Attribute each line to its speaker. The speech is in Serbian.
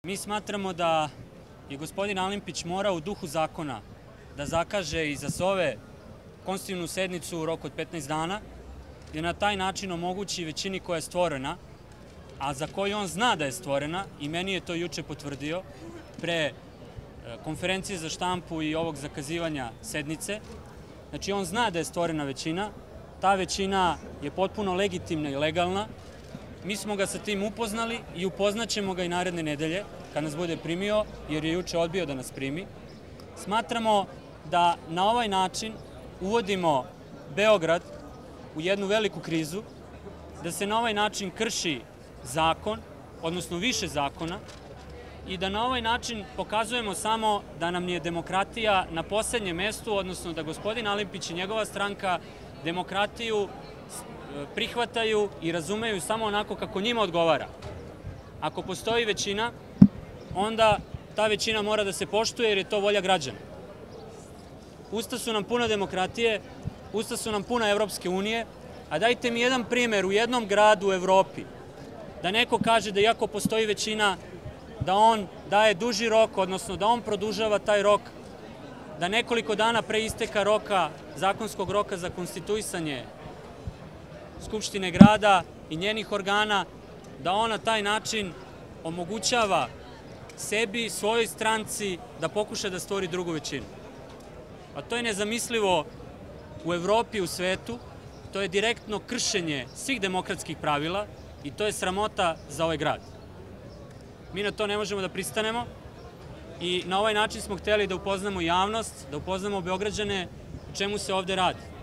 Speaker 1: Mi smatramo da je gospodin Alimpić morao u duhu zakona da zakaže i zazove konstitutivnu sednicu u roku od 15 dana i na taj način omogući većini koja je stvorena, a za koju on zna da je stvorena, i meni je to juče potvrdio, pre konferencije za štampu i ovog zakazivanja sednice. Znači, on zna da je stvorena većina, ta većina je potpuno legitimna i legalna. Mi smo ga sa tim upoznali i upoznaćemo ga i naredne nedelje, kad nas bude primio, jer je juče odbio da nas primi. Smatramo da na ovaj način uvodimo Beograd u jednu veliku krizu, da se na ovaj način krši zakon, odnosno više zakona, i da na ovaj način pokazujemo samo da nam je demokratija na poslednjem mestu, odnosno da gospodin Alimpić i njegova stranka demokratiju prihvataju i razumeju samo onako kako njima odgovara. Ako postoji većina, onda ta većina mora da se poštuje jer je to volja građana. Usta su nam puna demokratije, usta su nam puna Evropske unije, a dajte mi jedan primer u jednom gradu u Evropi da neko kaže da iako postoji većina, da on daje duži rok, odnosno da on produžava taj rok, da nekoliko dana pre isteka roka, zakonskog roka za konstituisanje Skupštine grada i njenih organa, da on na taj način omogućava sebi, svojoj stranci, da pokuša da stvori drugu većinu. A to je nezamislivo u Evropi i u svetu, to je direktno kršenje svih demokratskih pravila i to je sramota za ovaj grad. Mi na to ne možemo da pristanemo i na ovaj način smo hteli da upoznamo javnost, da upoznamo Beograđane o čemu se ovde radi.